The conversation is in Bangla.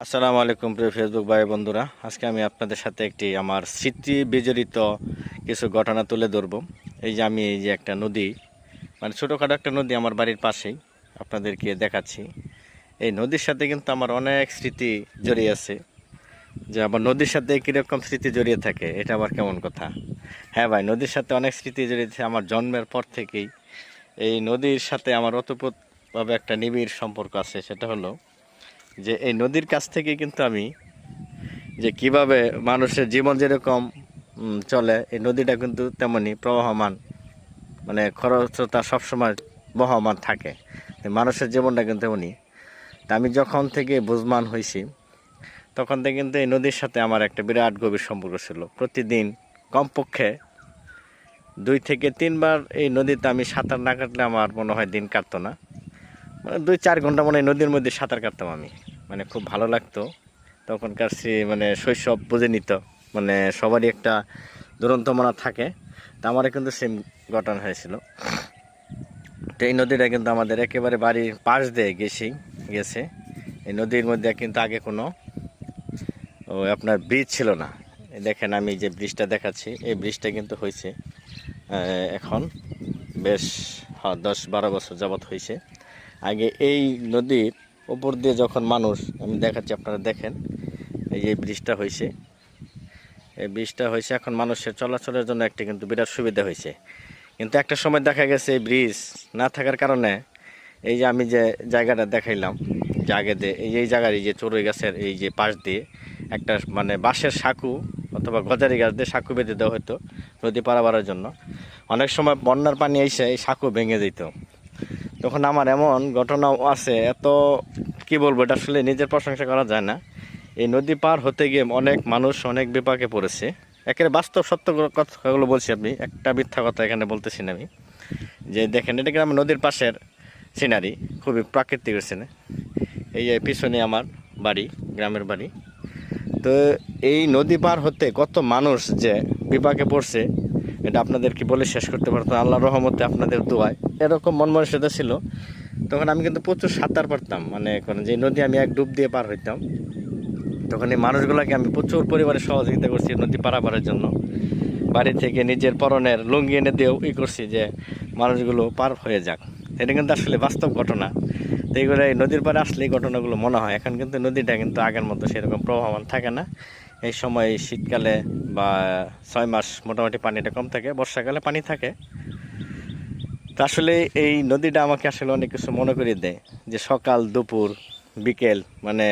আসসালামু আলাইকুম প্রিয় ফেসবুক ভাই বন্ধুরা, আজকে আমি আপনাদের সাথে একটি আমার স্মৃতি বিজড়িত কিছু ঘটনা তুলে ধরব। এই যে একটা নদী, মানে ছোটোখাটো একটা নদী আমার বাড়ির পাশেই আপনাদেরকে দেখাচ্ছি। এই নদীর সাথে কিন্তু আমার অনেক স্মৃতি জড়িয়ে আছে। যে আবার নদীর সাথে কীরকম স্মৃতি জড়িয়ে থাকে, এটা আবার কেমন কথা? হ্যাঁ ভাই, নদীর সাথে অনেক স্মৃতি জড়িয়েছে। আমার জন্মের পর থেকেই এই নদীর সাথে আমার ওতপ্রোতভাবে একটা নিবিড় সম্পর্ক আছে। সেটা হলো যে এই নদীর কাছ থেকে কিন্তু আমি যে কিভাবে মানুষের জীবন যেরকম চলে, এই নদীটা কিন্তু তেমনি প্রবাহমান, মানে খরস্রোতা সবসময় বহমান থাকে। মানুষের জীবনটা কিন্তু তেমনি। তা আমি যখন থেকে বুঝমান হয়েছি তখন থেকে কিন্তু এই নদীর সাথে আমার একটা বিরাট গভীর সম্পর্ক ছিল। প্রতিদিন কমপক্ষে 2 থেকে 3 বার এই নদীতে আমি সাঁতার না কাটলে আমার মনে হয় দিন কাটতো না। মানে 2-4 ঘন্টা মনে হয় নদীর মধ্যে সাঁতার কাটতাম আমি। মানে খুব ভালো লাগতো তখনকার। মানে শৈশব বুঝে নিত, মানে সবারই একটা দুরন্ত মনা থাকে। তা আমারও কিন্তু সেম ঘটনা হয়েছিল। তো এই নদীটা কিন্তু আমাদের একেবারে বাড়ির পাশ দিয়ে গেছে। এই নদীর মধ্যে কিন্তু আগে কোনো আপনার ব্রিজ ছিল না। দেখেন আমি যে ব্রিজটা দেখাচ্ছি, এই ব্রিজটা কিন্তু হয়েছে এখন বেশ 10-12 বছর যাবৎ হয়েছে। আগে এই নদীর উপর দিয়ে যখন মানুষ, আমি দেখাচ্ছি আপনারা দেখেন, এই যে ব্রিজটা হয়েছে, এই ব্রিজটা হয়েছে এখন মানুষের চলাচলের জন্য একটা কিন্তু বিরাট সুবিধা হয়েছে। কিন্তু একটা সময় দেখা গেছে এই ব্রিজ না থাকার কারণে এই যে আমি যে জায়গাটা দেখাইলাম, যে আগে দিয়ে এই জায়গার এই যে চড়ুই গাছের এই যে পাশ দিয়ে একটা মানে বাঁশের সাঁকু অথবা গজারি গাছ দিয়ে সাঁকু বেঁধে দেওয়া হতো নদী পারাবারের জন্য। অনেক সময় বন্যার পানি এসে এই সাঁকু ভেঙে যেত। তখন আমার এমন ঘটনাও আছে, এত কি বলবো, এটা আসলে নিজের প্রশংসা করা যায় না। এই নদী পার হতে গিয়ে অনেক মানুষ অনেক বিপাকে পড়েছে। একেবারে বাস্তব সত্য কথাগুলো বলছি, আপনি একটা মিথ্যা কথা এখানে বলতেছি না আমি। যে দেখেন, এটা গ্রাম নদীর পাশের সিনারি, খুবই প্রাকৃতিক সিনে। এই যে পিছনে আমার বাড়ি, গ্রামের বাড়ি। তো এই নদী পার হতে কত মানুষ যে বিপাকে পড়ছে, এটা আপনাদেরকে বলে শেষ করতে পারতো আল্লাহর রহমতে, আপনাদের দোয়ায়। এরকম মন মানসিকতা ছিল। তখন আমি কিন্তু প্রচুর সাঁতার পারতাম, মানে কারণ যে নদী আমি এক ডুব দিয়ে পার হইতাম। তখন এই মানুষগুলোকে আমি প্রচুর পরিমাণে সহযোগিতা করছি নদী পারাপারের জন্য। বাড়ি থেকে নিজের পরনের লুঙ্গি এনে দিয়েও করছি যে মানুষগুলো পার হয়ে যাক। এটা কিন্তু আসলে বাস্তব ঘটনা। তো এইগুলো এই নদীর পাড়ে আসলে এই ঘটনাগুলো মনে হয়। এখন কিন্তু নদীটা কিন্তু আগের মতো সেরকম প্রবাহমান থাকে না। এই সময় শীতকালে বা 6 মাস মোটামুটি পানিটা কম থাকে, বর্ষাকালে পানি থাকে। তো আসলে এই নদীটা আমাকে আসলে অনেক কিছু মনে করিয়ে দেয়, যে সকাল দুপুর বিকেল, মানে